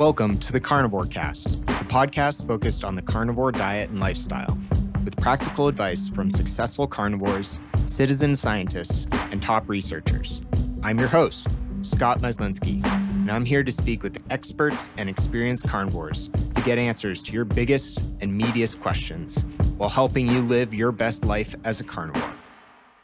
Welcome to the Carnivore Cast, the podcast focused on the carnivore diet and lifestyle, with practical advice from successful carnivores, citizen scientists, and top researchers. I'm your host, Scott Meslinski, and I'm here to speak with experts and experienced carnivores to get answers to your biggest and meatiest questions while helping you live your best life as a carnivore.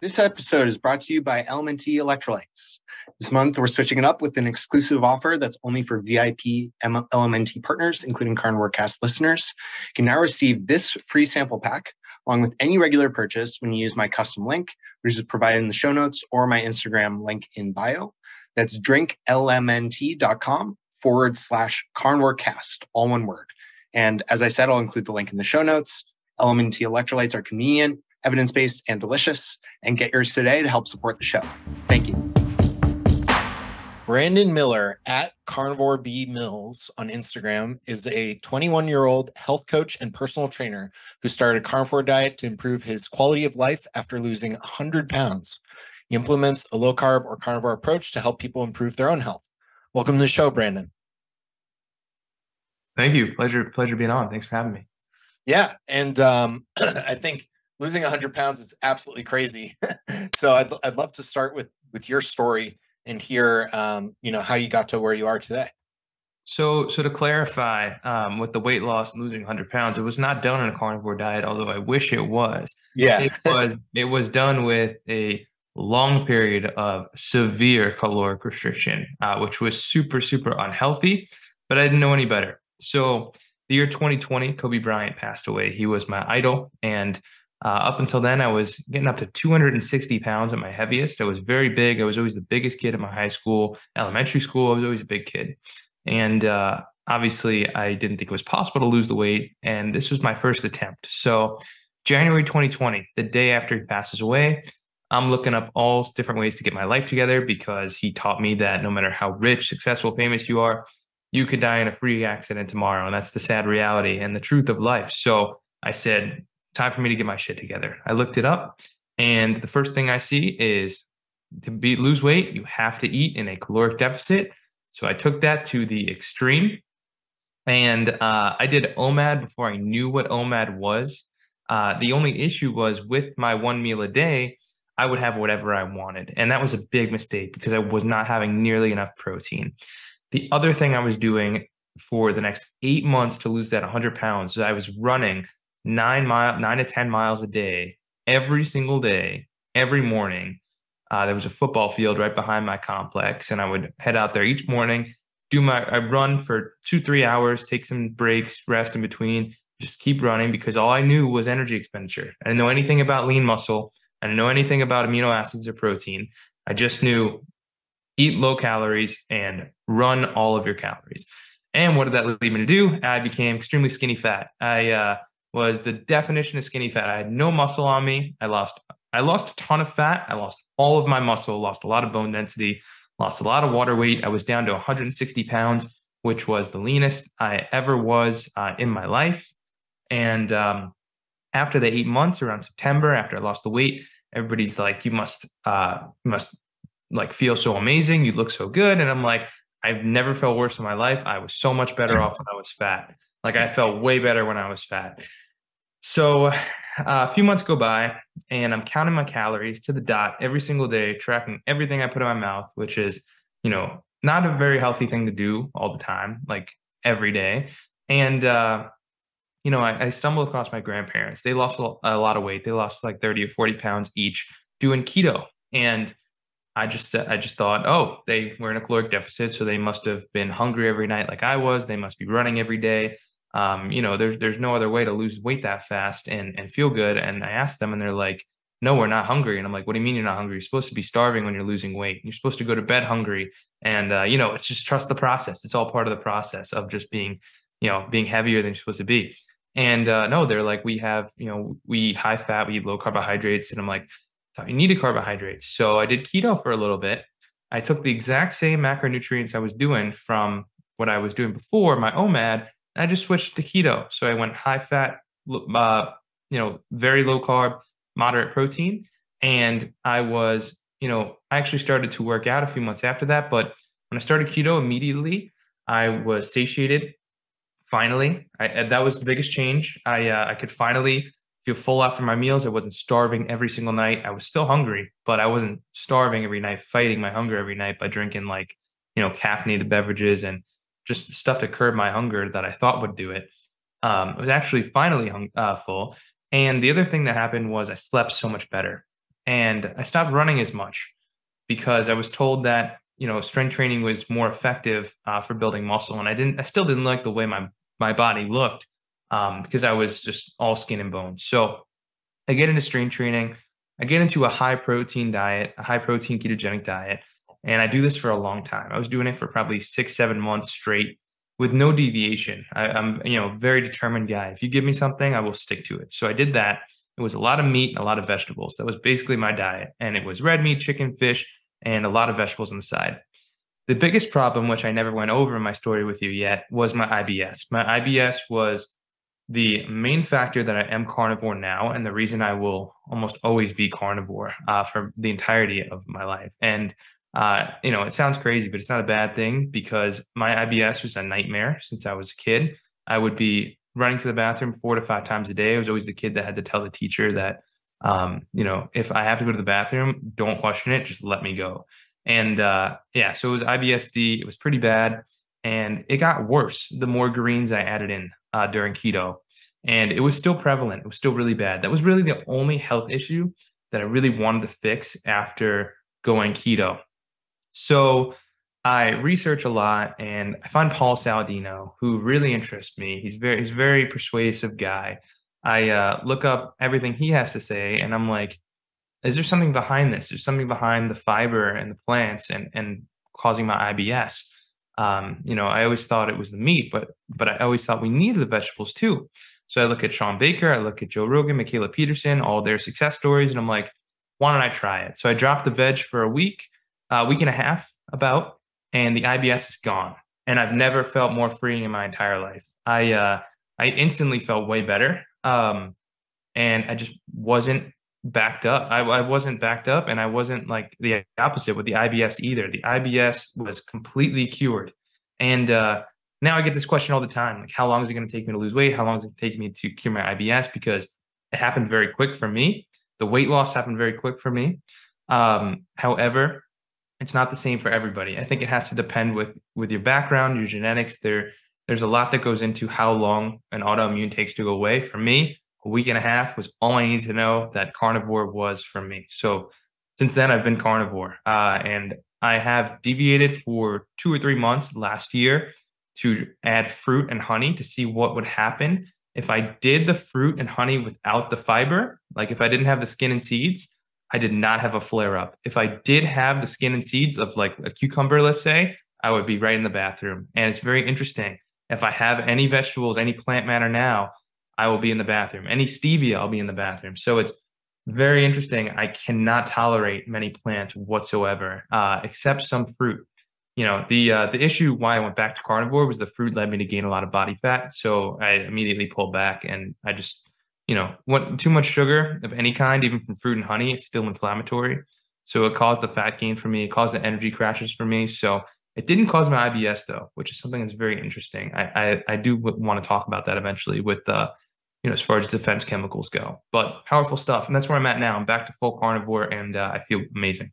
This episode is brought to you by LMNT Electrolytes. This month, we're switching it up with an exclusive offer that's only for VIP LMNT partners, including Carnivore Cast listeners. You can now receive this free sample pack along with any regular purchase when you use my custom link, which is provided in the show notes or my Instagram link in bio. That's drinklmnt.com/carnivorecast, all one word. And as I said, I'll include the link in the show notes. LMNT electrolytes are convenient, evidence-based, and delicious. And get yours today to help support the show. Thank you. Brandon Miller at Carnivore B Mills on Instagram is a 21-year-old health coach and personal trainer who started a carnivore diet to improve his quality of life after losing 100 pounds. He implements a low-carb or carnivore approach to help people improve their own health. Welcome to the show, Brandon. Thank you. Pleasure being on. Thanks for having me. Yeah, and I think losing 100 pounds is absolutely crazy. So I'd love to start with your story and hear, how you got to where you are today. So to clarify, with the weight loss and losing 100 pounds, it was not done on a carnivore diet, although I wish it was. Yeah, it was done with a long period of severe caloric restriction, which was super, super unhealthy, but I didn't know any better. So the year 2020, Kobe Bryant passed away. He was my idol, and up until then, I was getting up to 260 pounds at my heaviest. I was very big. I was always the biggest kid in my high school, elementary school. I was always a big kid. And obviously, I didn't think it was possible to lose the weight. And this was my first attempt. So January 2020, the day after he passes away, I'm looking up all different ways to get my life together because he taught me that no matter how rich, successful, famous you are, you could die in a freak accident tomorrow. And that's the sad reality and the truth of life. So I said, time for me to get my shit together. I looked it up, and the first thing I see is to lose weight, you have to eat in a caloric deficit. So I took that to the extreme, and I did OMAD before I knew what OMAD was. The only issue was with my one meal a day, I would have whatever I wanted, and that was a big mistake because I was not having nearly enough protein. The other thing I was doing for the next 8 months to lose that 100 pounds is I was running 9 to 10 miles a day, every single day, every morning. There was a football field right behind my complex, and I would head out there each morning, I'd run for 2-3 hours, take some breaks, rest in between, just keep running because all I knew was energy expenditure. I didn't know anything about lean muscle. I didn't know anything about amino acids or protein. I just knew eat low calories and run all of your calories. And what did that lead me to do? I became extremely skinny fat. I was the definition of skinny fat. I had no muscle on me. I lost a ton of fat. I lost all of my muscle, lost a lot of bone density, lost a lot of water weight. I was down to 160 pounds, which was the leanest I ever was in my life. And after the 8 months, around September, after I lost the weight, everybody's like, you must like feel so amazing. You look so good. And I'm like, I've never felt worse in my life. I was so much better off when I was fat. Like I felt way better when I was fat. So a few months go by and I'm counting my calories to the dot every single day, tracking everything I put in my mouth, which is, not a very healthy thing to do all the time, like every day. And, I stumbled across my grandparents. They lost a lot of weight. They lost like 30 or 40 pounds each doing keto. And I just thought, oh, they were in a caloric deficit, so they must have been hungry every night like I was. They must be running every day. There's no other way to lose weight that fast and feel good. And I asked them, and they're like, no, we're not hungry. And I'm like, what do you mean you're not hungry? You're supposed to be starving when you're losing weight. You're supposed to go to bed hungry. And, it's just trust the process. It's all part of the process of just being heavier than you're supposed to be. And no, they're like, we eat high fat, we eat low carbohydrates. And I'm like, you needed carbohydrates. So I did keto for a little bit. I took the exact same macronutrients I was doing from what I was doing before, my OMAD, and I just switched to keto. So I went high fat, very low carb, moderate protein. And I was, I actually started to work out a few months after that. But when I started keto immediately, I was satiated. Finally, that was the biggest change. I could finally feel full after my meals. I wasn't starving every single night. I was still hungry, but I wasn't starving every night, fighting my hunger every night by drinking caffeinated beverages and just stuff to curb my hunger that I thought would do it. I was actually finally full. And the other thing that happened was I slept so much better, and I stopped running as much because I was told that strength training was more effective for building muscle, and I still didn't like the way my body looked because I was just all skin and bones. So I get into strength training, I get into a high protein diet, a high protein ketogenic diet, and I do this for a long time. I was doing it for probably 6-7 months straight with no deviation. I'm very determined guy. If you give me something, I will stick to it. So I did that. It was a lot of meat and a lot of vegetables. That was basically my diet, and it was red meat, chicken, fish, and a lot of vegetables on the side. The biggest problem, which I never went over in my story with you yet, was my IBS. My IBS was the main factor that I am carnivore now, and the reason I will almost always be carnivore for the entirety of my life. And it sounds crazy, but it's not a bad thing because my IBS was a nightmare since I was a kid. I would be running to the bathroom 4 to 5 times a day. I was always the kid that had to tell the teacher that, if I have to go to the bathroom, don't question it, just let me go. And so it was IBSD. It was pretty bad. And it got worse the more greens I added in during keto. And it was still prevalent. It was still really bad. That was really the only health issue that I really wanted to fix after going keto. So I research a lot, and I find Paul Saladino, who really interests me. He's a very persuasive guy. I look up everything he has to say, and I'm like, is there something behind this? There's something behind the fiber and the plants and causing my IBS. I always thought it was the meat, but I always thought we needed the vegetables too. So I look at Sean Baker, I look at Joe Rogan, Michaela Peterson, all their success stories, and I'm like, why don't I try it? So I dropped the veg for a week and a half about, and the IBS is gone. And I've never felt more freeing in my entire life. I instantly felt way better. And I just wasn't backed up. I wasn't backed up, and I wasn't like the opposite with the IBS either. The IBS was completely cured. And now I get this question all the time, like, how long is it going to take me to lose weight? How long is it take me to cure my IBS? Because it happened very quick for me. The weight loss happened very quick for me. However, it's not the same for everybody. I think it has to depend with your background, your genetics. There's a lot that goes into how long an autoimmune takes to go away. For me, a week and a half was all I needed to know that carnivore was for me. So since then, I've been carnivore, and I have deviated for 2 or 3 months last year to add fruit and honey to see what would happen if I did the fruit and honey without the fiber. Like if I didn't have the skin and seeds, I did not have a flare up. If I did have the skin and seeds of like a cucumber, let's say, I would be right in the bathroom. And it's very interesting. If I have any vegetables, any plant matter now, I will be in the bathroom. Any stevia, I'll be in the bathroom. So it's very interesting. I cannot tolerate many plants whatsoever, except some fruit. The issue why I went back to carnivore was the fruit led me to gain a lot of body fat. So I immediately pulled back, and I just, want too much sugar of any kind, even from fruit and honey, it's still inflammatory. So it caused the fat gain for me. It caused the energy crashes for me. So it didn't cause my IBS though, which is something that's very interesting. I do want to talk about that eventually with, as far as defense chemicals go, but powerful stuff. And that's where I'm at now. I'm back to full carnivore, and I feel amazing.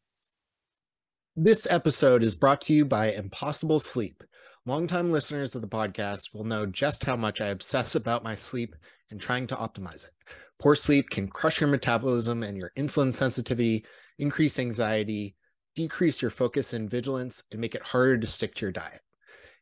This episode is brought to you by Impossible Sleep. Longtime listeners of the podcast will know just how much I obsess about my sleep and trying to optimize it. Poor sleep can crush your metabolism and your insulin sensitivity, increase anxiety, decrease your focus and vigilance, and make it harder to stick to your diet.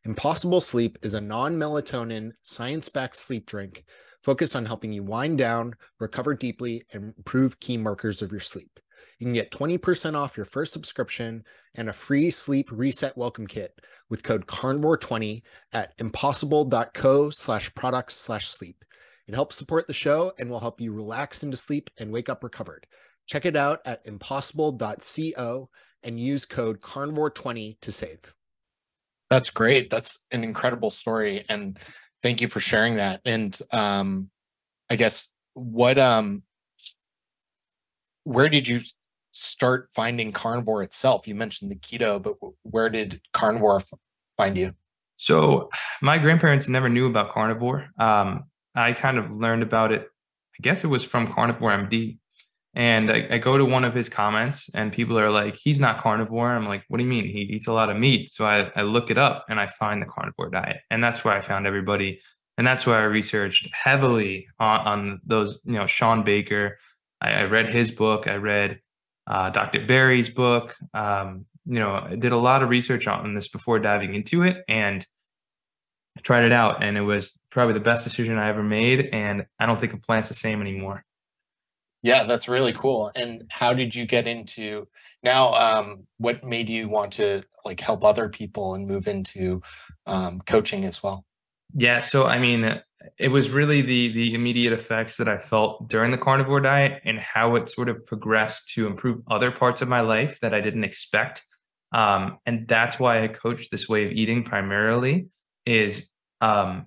Impossible Sleep is a non-melatonin, science-backed sleep drink focused on helping you wind down, recover deeply, and improve key markers of your sleep. You can get 20% off your first subscription and a free sleep reset welcome kit with code carnivore20 at impossible.co/products/sleep. It helps support the show and will help you relax into sleep and wake up recovered. Check it out at impossible.co and use code carnivore20 to save. That's great. That's an incredible story. And thank you for sharing that. And I guess where did you start finding carnivore itself? You mentioned the keto, but where did carnivore find you? So my grandparents never knew about carnivore. I kind of learned about it, I guess it was from Carnivore MD. And I go to one of his comments and people are like, he's not carnivore. I'm like, what do you mean? He eats a lot of meat. So I look it up and I find the carnivore diet. And that's where I found everybody. And that's where I researched heavily on those, Sean Baker. I read his book. I read Dr. Barry's book. I did a lot of research on this before diving into it. And I tried it out, and it was probably the best decision I ever made. And I don't think a plant's the same anymore. Yeah, that's really cool. And how did you get into now? What made you want to like help other people and move into coaching as well? Yeah, so I mean, it was really the immediate effects that I felt during the carnivore diet and how it sort of progressed to improve other parts of my life that I didn't expect. And that's why I coach this way of eating primarily is I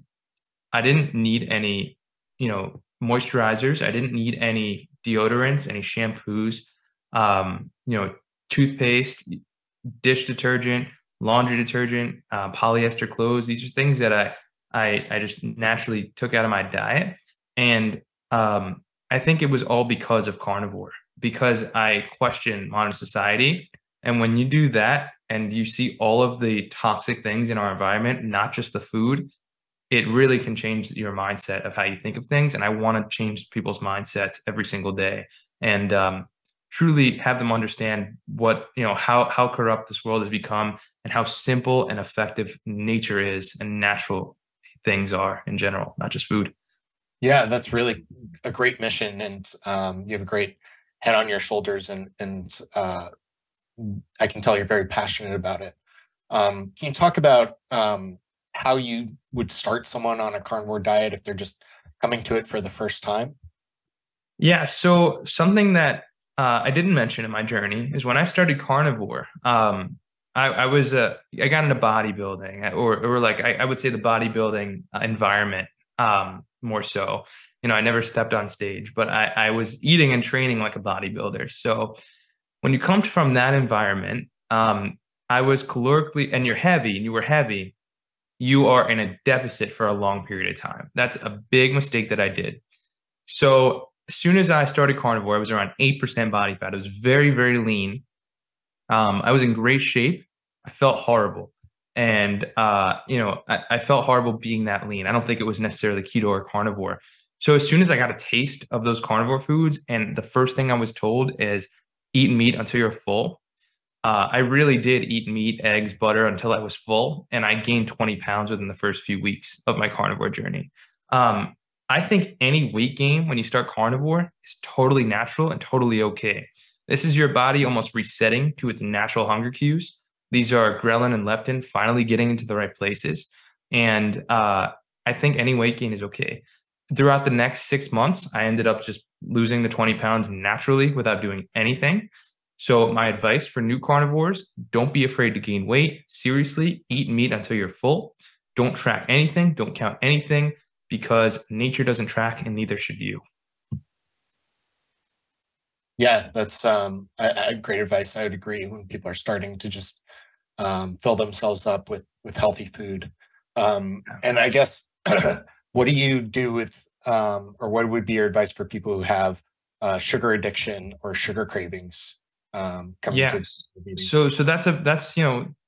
didn't need any, moisturizers. I didn't need any deodorants, any shampoos, toothpaste, dish detergent, laundry detergent, polyester clothes. These are things that I just naturally took out of my diet. And I think it was all because of carnivore, because I question modern society. And when you do that and you see all of the toxic things in our environment, not just the food, it really can change your mindset of how you think of things. And I want to change people's mindsets every single day and truly have them understand how corrupt this world has become and how simple and effective nature is and natural things are in general, not just food. Yeah, that's really a great mission, and you have a great head on your shoulders, and I can tell you're very passionate about it. Can you talk about how you would start someone on a carnivore diet if they're just coming to it for the first time? Yeah, so something that I didn't mention in my journey is when I started carnivore. I got into bodybuilding, or like I would say the bodybuilding environment more so. I never stepped on stage, but I was eating and training like a bodybuilder. So when you come from that environment, I was calorically, and you're heavy, and you were heavy, you are in a deficit for a long period of time. That's a big mistake that I did. So as soon as I started carnivore, I was around 8% body fat. It was very, very lean. I was in great shape. I felt horrible. And, I felt horrible being that lean. I don't think it was necessarily keto or carnivore. So as soon as I got a taste of those carnivore foods, and the first thing I was told is eat meat until you're full. I really did eat meat, eggs, butter until I was full. And I gained 20 pounds within the first few weeks of my carnivore journey. I think any weight gain when you start carnivore is totally natural and totally okay. This is your body almost resetting to its natural hunger cues. These are ghrelin and leptin finally getting into the right places. And I think any weight gain is okay. Throughout the next 6 months, I ended up just losing the 20 pounds naturally without doing anything. So my advice for new carnivores, don't be afraid to gain weight. Seriously, eat meat until you're full. Don't track anything. Don't count anything, because nature doesn't track and neither should you. Yeah, that's great advice. I would agree when people are starting to just fill themselves up with healthy food. And I guess, what do you do with, or what would be your advice for people who have sugar addiction or sugar cravings? So that's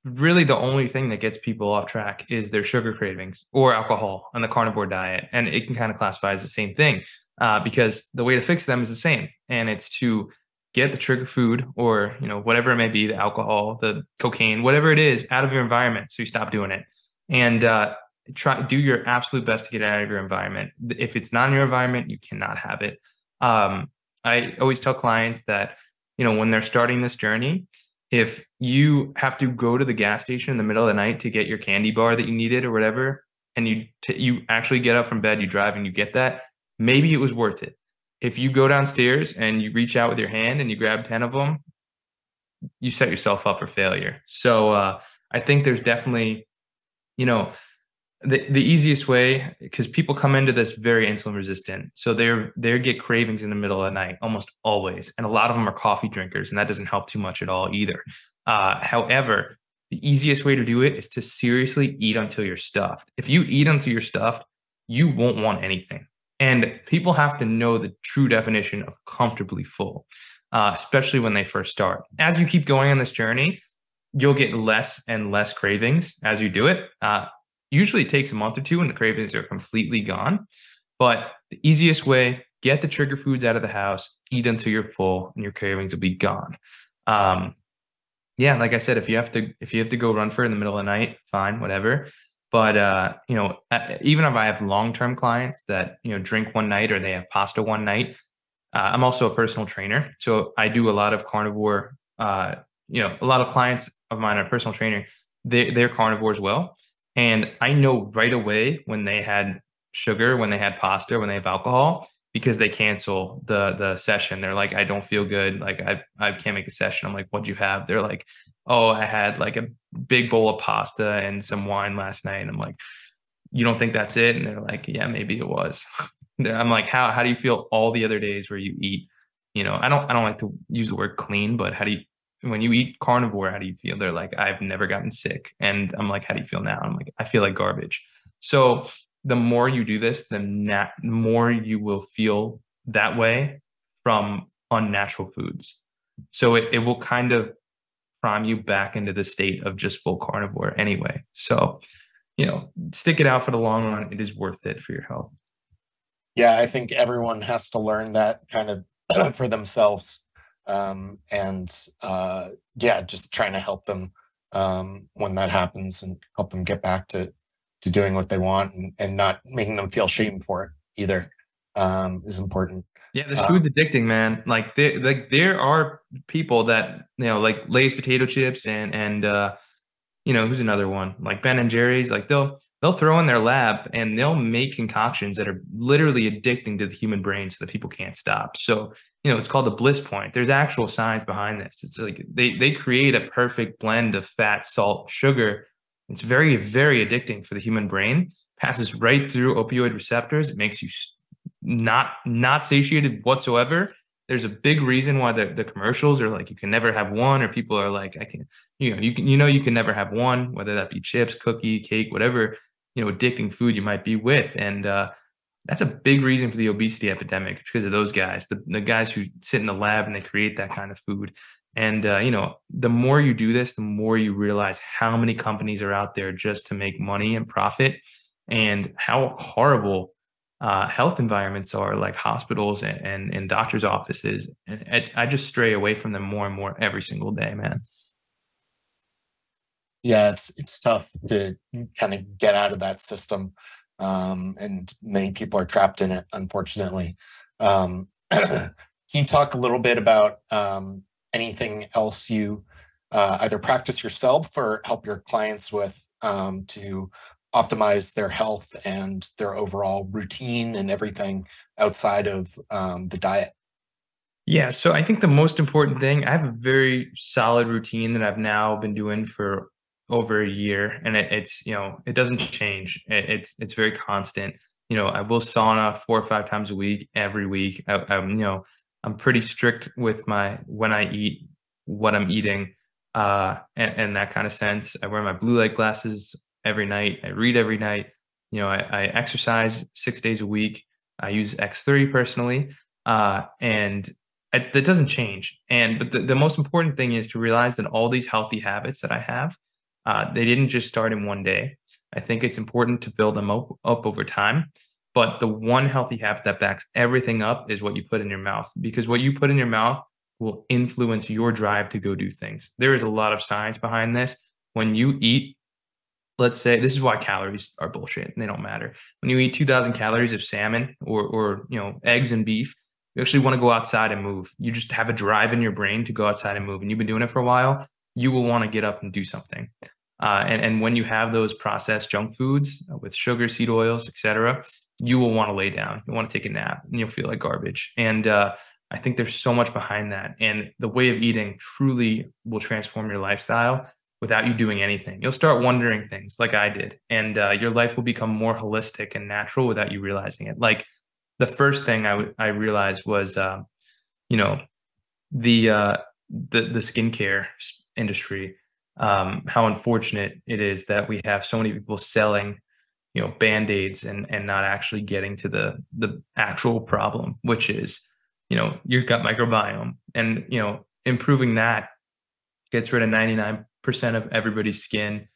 really the only thing that gets people off track is their sugar cravings or alcohol on the carnivore diet, and it can kind of classify as the same thing because the way to fix them is the same, and it's to get the trigger food or whatever it may be, the alcohol, the cocaine, whatever it is, out of your environment, so you stop doing it, and do your absolute best to get it out of your environment. If it's not in your environment, you cannot have it. I always tell clients that when they're starting this journey, if you have to go to the gas station in the middle of the night to get your candy bar that you needed or whatever, and you actually get up from bed, you drive and you get that, maybe it was worth it. If you go downstairs and you reach out with your hand and you grab 10 of them, you set yourself up for failure. So I think there's definitely, the easiest way, because people come into this very insulin resistant, so they get cravings in the middle of the night almost always, and a lot of them are coffee drinkers, and that doesn't help too much at all either. However, the easiest way to do it is to seriously eat until you're stuffed. If you eat until you're stuffed, you won't want anything. And people have to know the true definition of comfortably full, especially when they first start. As you keep going on this journey, you'll get less and less cravings as you do it. Usually it takes a month or two and the cravings are completely gone. But the easiest way, get the trigger foods out of the house, eat until you're full, and your cravings will be gone. Yeah, like I said, if you have to go run for it in the middle of the night, fine, whatever. But even if I have long-term clients that drink one night or they have pasta one night, I'm also a personal trainer, so I do a lot of carnivore. A lot of clients of mine are personal trainer. They're carnivore as well, and I know right away when they had sugar, when they had pasta, when they have alcohol, because they cancel the session. They're like, I don't feel good. Like I can't make a session. I'm like, what'd you have? They're like, oh, I had like a big bowl of pasta and some wine last night. And I'm like, you don't think that's it? And they're like, yeah, maybe it was. I'm like, how do you feel all the other days where you eat? I don't like to use the word clean, but when you eat carnivore, how do you feel? They're like, I've never gotten sick. And I'm like, how do you feel now? I'm like, I feel like garbage. So the more you do this, the more you will feel that way from unnatural foods. So it will kind of prime you back into the state of just full carnivore anyway. So, stick it out for the long run. It is worth it for your health. Yeah, I think everyone has to learn that kind of for themselves. Just trying to help them when that happens and help them get back to doing what they want and not making them feel shame for it either is important. Yeah, this food's addicting, man. Like there are people that like Lay's potato chips and who's another one, like Ben and Jerry's. Like they'll throw in their lab and they'll make concoctions that are literally addicting to the human brain, so that people can't stop. So it's called the bliss point. There's actual science behind this. It's like they create a perfect blend of fat, salt, sugar. It's very, very addicting for the human brain. Passes right through opioid receptors. It makes you not satiated whatsoever. There's a big reason why the commercials are like, you can never have one, or people are like, you can never have one, whether that be chips, cookie, cake, whatever, addicting food you might be with. And that's a big reason for the obesity epidemic, because of those guys, the guys who sit in the lab and they create that kind of food. And, the more you do this, the more you realize how many companies are out there just to make money and profit, and how horrible health environments are, like hospitals and doctors' offices. And I just stray away from them more and more every single day, man. Yeah, it's tough to kind of get out of that system. And many people are trapped in it, unfortunately. Can you talk a little bit about anything else you either practice yourself or help your clients with to optimize their health and their overall routine and everything outside of the diet? Yeah, so I think the most important thing, I have a very solid routine that I've now been doing for over a year, and it's it doesn't change. It's very constant. I will sauna 4 or 5 times a week, every week. I'm pretty strict with when I eat, what I'm eating, and that kind of sense. I wear my blue light glasses every night. I read every night. I exercise 6 days a week. I use X3 personally, and that doesn't change. But the most important thing is to realize that all these healthy habits that I have, they didn't just start in one day. I think it's important to build them up over time. But the one healthy habit that backs everything up is what you put in your mouth, because what you put in your mouth will influence your drive to go do things. There is a lot of science behind this. When you eat, let's say, this is why calories are bullshit. They don't matter. When you eat 2,000 calories of salmon or eggs and beef, you actually want to go outside and move. You just have a drive in your brain to go outside and move. And you've been doing it for a while, you will want to get up and do something. And when you have those processed junk foods with sugar, seed oils, etc., you will want to lay down. You want to take a nap, and you'll feel like garbage. And I think there's so much behind that. And the way of eating truly will transform your lifestyle without you doing anything. You'll start wondering things like I did, and your life will become more holistic and natural without you realizing it. Like the first thing I realized was, the skincare industry. how unfortunate it is that we have so many people selling, Band-Aids and not actually getting to the actual problem, which is, your gut microbiome, and, improving that gets rid of 99% of everybody's skin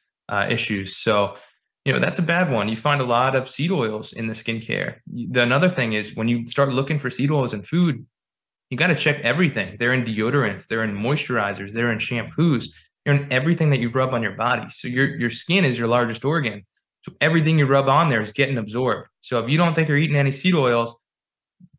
issues. So, that's a bad one. You find a lot of seed oils in the skincare. Another thing is when you start looking for seed oils in food, you got to check everything. They're in deodorants, they're in moisturizers, they're in shampoos, they're in everything that you rub on your body. So your skin is your largest organ. So everything you rub on there is getting absorbed. So if you don't think you're eating any seed oils,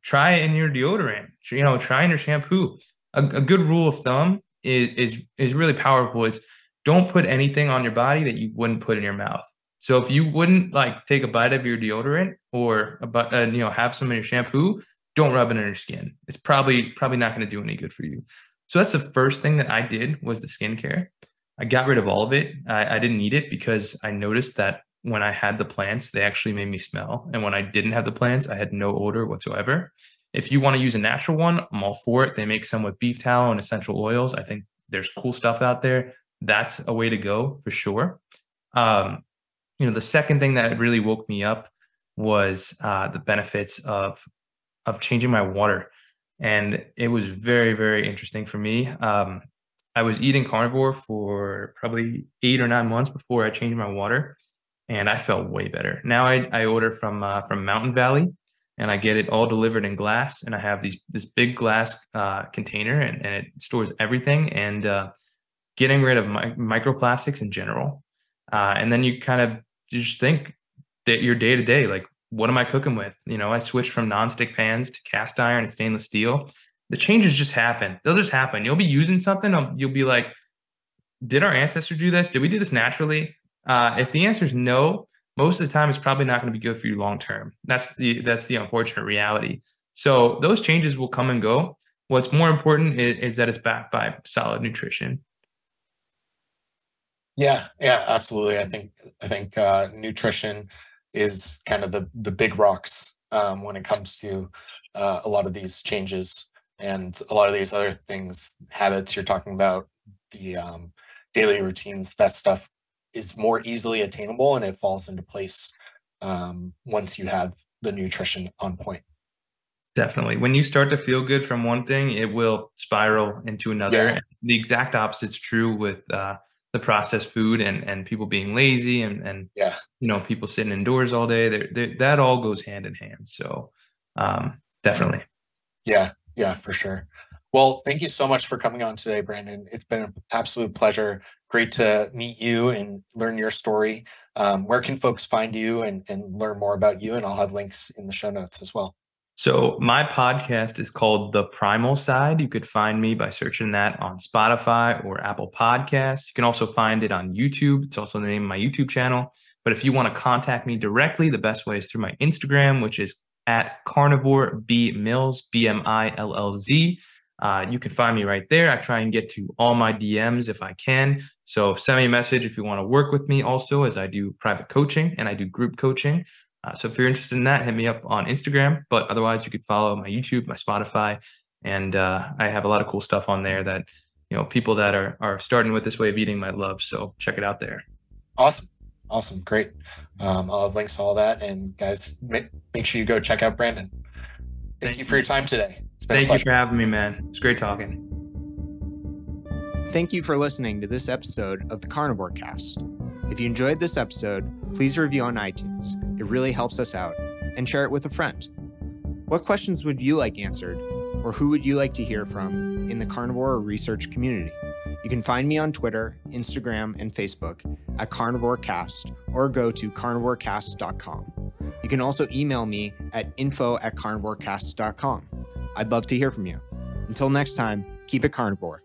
try it in your deodorant, try in your shampoo. A good rule of thumb is really powerful. It's don't put anything on your body that you wouldn't put in your mouth. So if you wouldn't take a bite of your deodorant or have some in your shampoo, don't rub it in your skin. It's probably not going to do any good for you. So that's the first thing that I did was the skincare. I got rid of all of it. I didn't need it because I noticed that when I had the plants, they actually made me smell. And when I didn't have the plants, I had no odor whatsoever. If you want to use a natural one, I'm all for it. They make some with beef tallow and essential oils. I think there's cool stuff out there. That's a way to go for sure. The second thing that really woke me up was the benefits of changing my water. And it was very, very interesting for me. I was eating carnivore for probably 8 or 9 months before I changed my water, and I felt way better. Now I order from Mountain Valley, and I get it all delivered in glass, and I have this big glass container, and it stores everything, and getting rid of microplastics in general. And then you kind of just think that your day to day, what am I cooking with? I switched from nonstick pans to cast iron and stainless steel. The changes just happen. They'll just happen. You'll be using something. You'll be like, did our ancestors do this? Did we do this naturally? If the answer is no, most of the time it's probably not going to be good for you long term. That's the unfortunate reality. So those changes will come and go. What's more important is that it's backed by solid nutrition. Yeah, absolutely. I think nutrition is kind of the big rocks when it comes to a lot of these changes and a lot of these other things, habits you're talking about, the daily routines. That stuff is more easily attainable, and it falls into place once you have the nutrition on point. Definitely. When you start to feel good from one thing, it will spiral into another. Yeah. The exact opposite's true with the processed food and people being lazy and people sitting indoors all day. That all goes hand in hand. So definitely. Yeah, for sure. Well, thank you so much for coming on today, Brandon. It's been an absolute pleasure. Great to meet you and learn your story. Where can folks find you and learn more about you? And I'll have links in the show notes as well. So my podcast is called The Primal Side. You could find me by searching that on Spotify or Apple Podcasts. You can also find it on YouTube. It's also the name of my YouTube channel. But if you want to contact me directly, the best way is through my Instagram, which is at Carnivore B Mills, BMILLZ. You can find me right there. I try and get to all my DMs if I can. So send me a message if you want to work with me also, as I do private coaching and I do group coaching. So if you're interested in that, hit me up on Instagram. But otherwise, you could follow my YouTube, my Spotify, and I have a lot of cool stuff on there that people that are starting with this way of eating might love. So check it out there. Awesome, great. I'll have links to all that, and guys, make sure you go check out Brandon. Thank you for your time today. Thank you for having me, man. It's great talking. Thank you for listening to this episode of the Carnivore Cast. If you enjoyed this episode, please review on iTunes. It really helps us out, and share it with a friend. What questions would you like answered, or who would you like to hear from in the carnivore research community? You can find me on Twitter, Instagram, and Facebook at CarnivoreCast, or go to carnivorecast.com. You can also email me at info@carnivorecast.com. I'd love to hear from you. Until next time, keep it carnivore.